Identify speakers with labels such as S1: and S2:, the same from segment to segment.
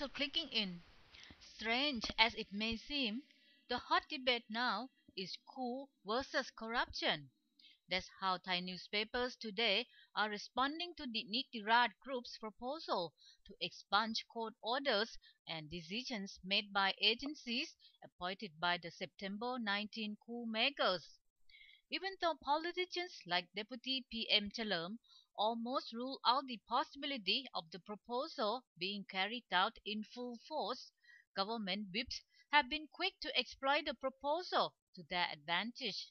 S1: also clicking in. Strange as it may seem, the hot debate now is coup versus corruption. That's how Thai newspapers today are responding to the Nitirat Group's proposal to expunge court orders and decisions made by agencies appointed by the September 19 coup makers. Even though politicians like Deputy PM Chalerm almost rule out the possibility of the proposal being carried out in full force, government whips have been quick to exploit the proposal to their advantage.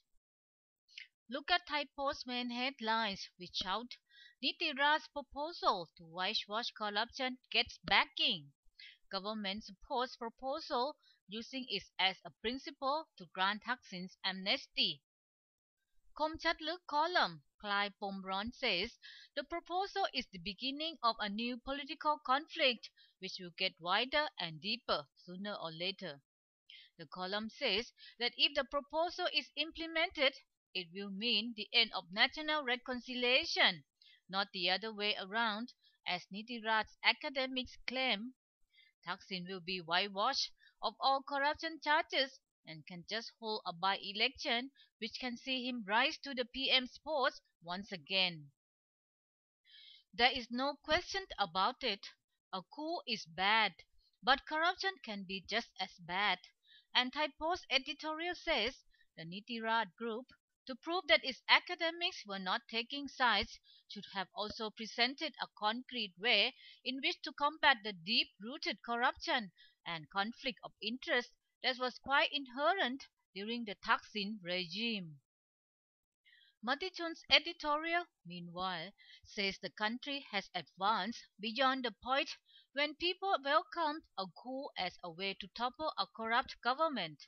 S1: Look at Thai Post main headlines, which shout, Nitirat's proposal to whitewash corruption gets backing. Government supports proposal using it as a principle to grant Thaksin's amnesty. Komchatlyk column Klai Pomron says the proposal is the beginning of a new political conflict which will get wider and deeper sooner or later. The column says that if the proposal is implemented, it will mean the end of national reconciliation, not the other way around, as Nitirat's academics claim. Thaksin will be whitewashed of all corruption charges and can just hold a by-election which can see him rise to the PM's post once again. There is no question about it. A coup is bad, but corruption can be just as bad. And Thai Post editorial says the Nitirat Group, to prove that its academics were not taking sides, should have also presented a concrete way in which to combat the deep-rooted corruption and conflict of interest that was quite inherent during the Thaksin regime. Midi Tunes' editorial, meanwhile, says the country has advanced beyond the point when people welcomed a coup as a way to topple a corrupt government.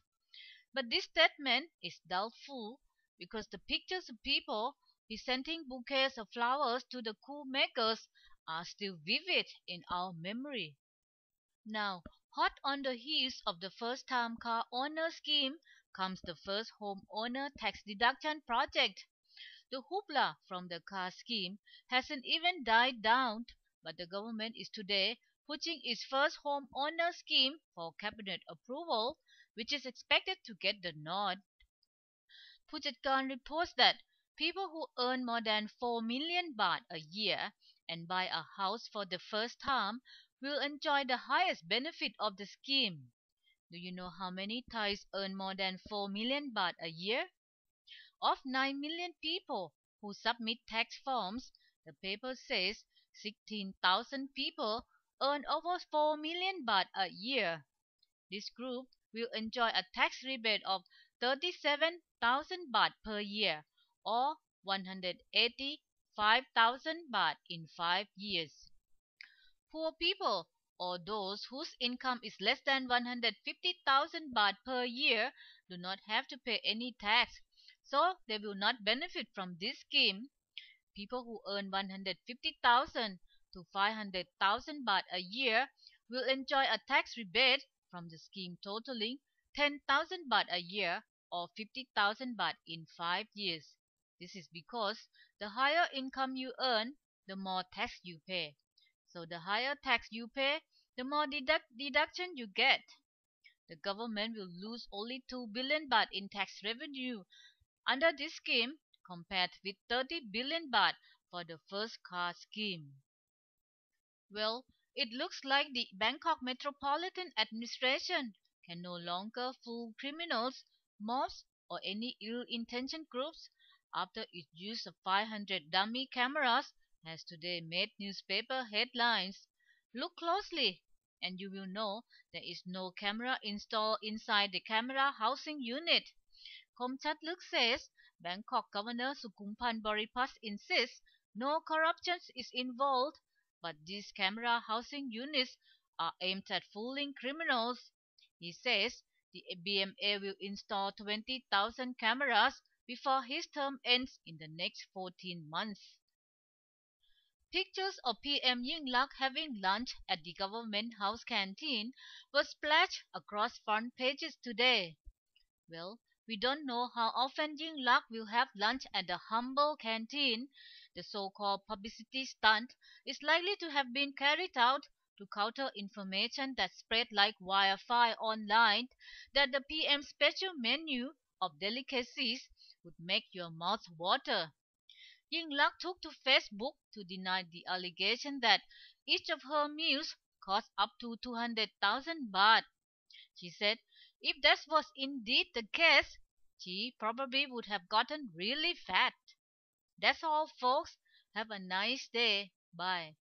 S1: But this statement is doubtful because the pictures of people presenting bouquets of flowers to the coup makers are still vivid in our memory. Now, hot on the heels of the first-time car owner scheme comes the first home owner tax deduction project. The hoopla from the car scheme hasn't even died down, but the government is today pushing its first home owner scheme for cabinet approval, which is expected to get the nod. Pujatkar reports that people who earn more than 4 million baht a year and buy a house for the first time will enjoy the highest benefit of the scheme. Do you know how many Thais earn more than 4 million baht a year? Of 9 million people who submit tax forms, the paper says 16,000 people earn over 4 million baht a year. This group will enjoy a tax rebate of 37,000 baht per year or 185,000 baht in 5 years. Poor people or those whose income is less than 150,000 baht per year do not have to pay any tax, so they will not benefit from this scheme. People who earn 150,000 to 500,000 baht a year will enjoy a tax rebate from the scheme totaling 10,000 baht a year or 50,000 baht in 5 years. This is because the higher income you earn, the more tax you pay. So the higher tax you pay, the more deduction you get. The government will lose only 2 billion baht in tax revenue under this scheme compared with 30 billion baht for the first car scheme. Well, it looks like the Bangkok Metropolitan Administration can no longer fool criminals, mobs, or any ill-intentioned groups after its use of 500 dummy cameras has today made newspaper headlines. Look closely, and you will know there is no camera installed inside the camera housing unit. Komchatlyk says Bangkok Governor Sukumphan Boripas insists no corruption is involved, but these camera housing units are aimed at fooling criminals. He says the BMA will install 20,000 cameras before his term ends in the next 14 months. Pictures of PM Yingluck having lunch at the government house canteen were splashed across front pages today. Well, we don't know how often Yingluck will have lunch at the humble canteen. The so-called publicity stunt is likely to have been carried out to counter information that spread like wildfire online that the PM's special menu of delicacies would make your mouth water. Yingluck took to Facebook to deny the allegation that each of her meals cost up to 200,000 baht. She said if that was indeed the case, she probably would have gotten really fat. That's all, folks. Have a nice day. Bye.